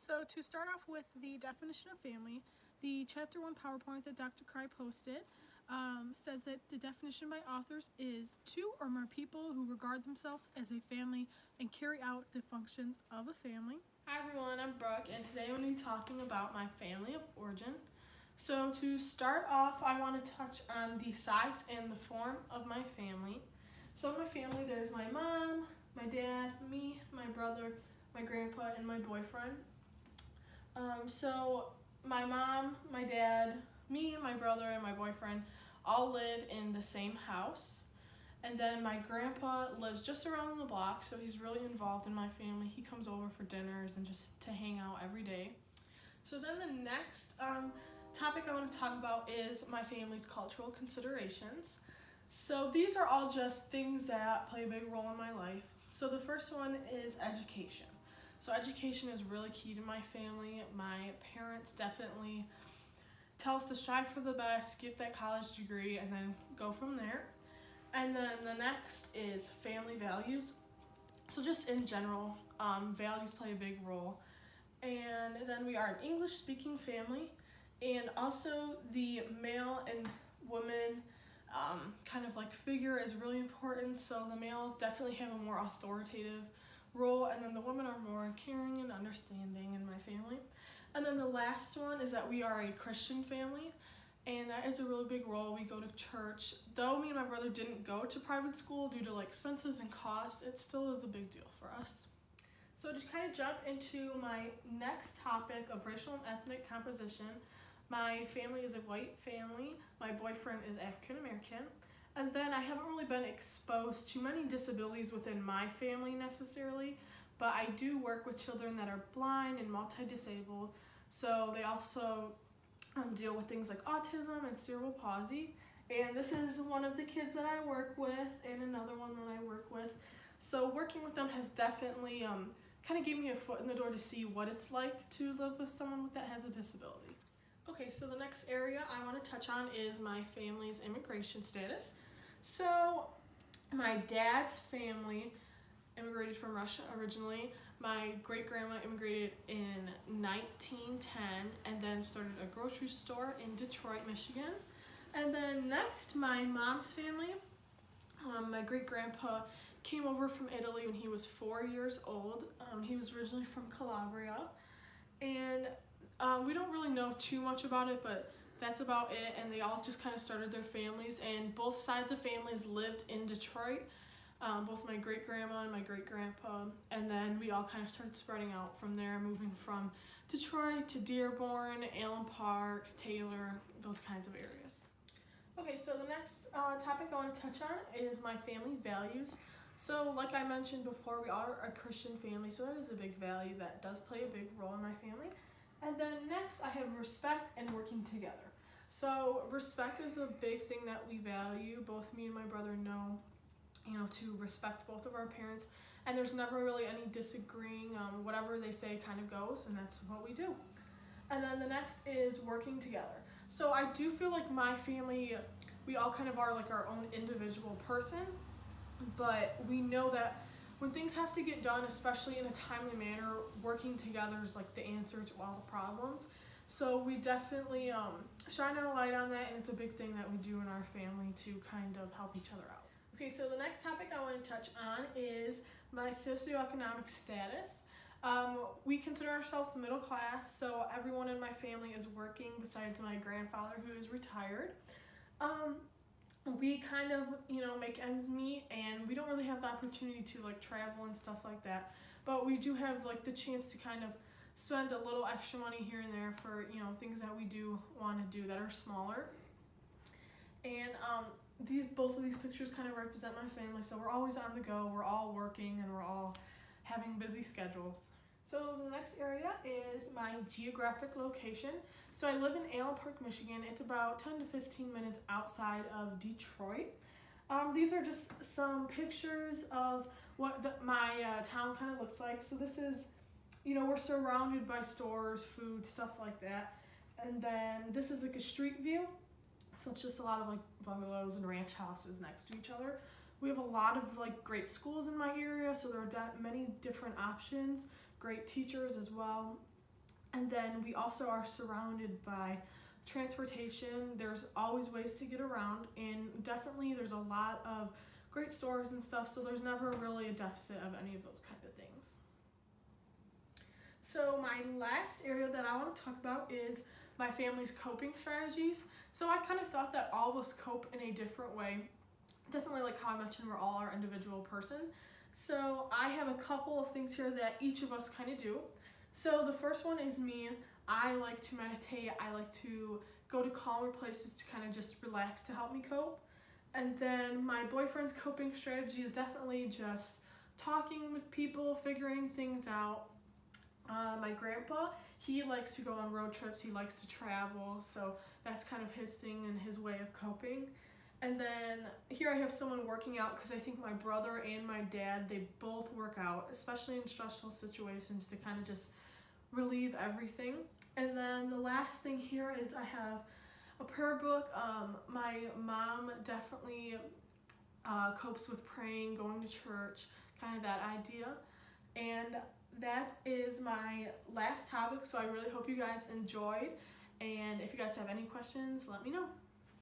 So to start off with the definition of family, the Chapter 1 PowerPoint that Dr. Cry posted says that the definition by authors is two or more people who regard themselves as a family and carry out the functions of a family. Hi everyone, I'm Brooke, and today I'm going to be talking about my family of origin. So to start off, I want to touch on the size and the form of my family. So in my family, there's my mom, my dad, me, my brother, my grandpa, and my boyfriend. So my mom, my dad, me, my brother, and my boyfriend all live in the same house. And then my grandpa lives just around the block, so he's really involved in my family. He comes over for dinners and just to hang out every day. So then the next topic I want to talk about is my family's cultural considerations. So these are all just things that play a big role in my life. So the first one is education. So education is really key to my family. My parents definitely tell us to strive for the best, get that college degree, and then go from there. And then the next is family values. So just in general, values play a big role. And then we are an English-speaking family, and also the male and woman kind of like figure is really important. So the males definitely have a more authoritative role, and then the women are more caring and understanding in my family. And then the last one is that we are a Christian family, and that is a really big role. We go to church. Though me and my brother didn't go to private school due to like expenses and costs, it still is a big deal for us. So to kind of jump into my next topic of racial and ethnic composition, my family is a white family. My boyfriend is African American. And then I haven't really been exposed to many disabilities within my family necessarily, but I do work with children that are blind and multi-disabled. So they also deal with things like autism and cerebral palsy. And this is one of the kids that I work with and another one that I work with. So working with them has definitely kind of gave me a foot in the door to see what it's like to live with someone that has a disability. Okay, so the next area I want to touch on is my family's immigration status. So my dad's family immigrated from Russia originally. My great-grandma immigrated in 1910 and then started a grocery store in Detroit, Michigan. And then next, my mom's family. My great-grandpa came over from Italy when he was 4 years old. He was originally from Calabria. And we don't really know too much about it, but that's about it. And they all just kind of started their families, and both sides of families lived in Detroit, both my great-grandma and my great-grandpa. And then we all kind of started spreading out from there, moving from Detroit to Dearborn, Allen Park, Taylor, those kinds of areas. Okay, so the next topic I want to touch on is my family values. So like I mentioned before, we are a Christian family, so that is a big value that does play a big role in my family. And then next I have respect and working together. So respect is a big thing that we value. Both me and my brother know, to respect both of our parents, and there's never really any disagreeing. Whatever they say kind of goes, and that's what we do. And then the next is working together. So I do feel like my family, we all kind of are like our own individual person, but we know that when things have to get done, especially in a timely manner, working together is like the answer to all the problems. So we definitely shine a light on that, and it's a big thing that we do in our family to kind of help each other out. Okay, so the next topic I want to touch on is my socioeconomic status. We consider ourselves middle class, so everyone in my family is working besides my grandfather, who is retired. We kind of, make ends meet, and we don't really have the opportunity to like travel and stuff like that, but we do have like the chance to kind of spend a little extra money here and there for, things that we do want to do that are smaller. And both of these pictures kind of represent my family, so we're always on the go, we're all working, and we're all having busy schedules. So the next area is my geographic location. So I live in Allen Park, Michigan. It's about 10 to 15 minutes outside of Detroit. These are just some pictures of what my town kind of looks like. So this is, we're surrounded by stores, food, stuff like that. And then this is like a street view. So it's just a lot of like bungalows and ranch houses next to each other. We have a lot of like great schools in my area, so there are many different options, great teachers as well. And then we also are surrounded by transportation. There's always ways to get around, and definitely there's a lot of great stores and stuff, so there's never really a deficit of any of those kind of things. So my last area that I want to talk about is my family's coping strategies. So I kind of thought that all of us cope in a different way. Definitely, like how I mentioned, we're all our individual person. So I have a couple of things here that each of us kind of do. So the first one is me. I like to meditate. I like to go to calmer places to kind of just relax to help me cope. And then my boyfriend's coping strategy is definitely just talking with people, figuring things out. My grandpa, he likes to go on road trips. He likes to travel. So that's kind of his thing and his way of coping. And then here I have someone working out, because I think my brother and my dad, they both work out, especially in stressful situations, to kind of just relieve everything. And then the last thing here is I have a prayer book. My mom definitely copes with praying, going to church, kind of that idea. And that is my last topic, so I really hope you guys enjoyed. And if you guys have any questions, let me know.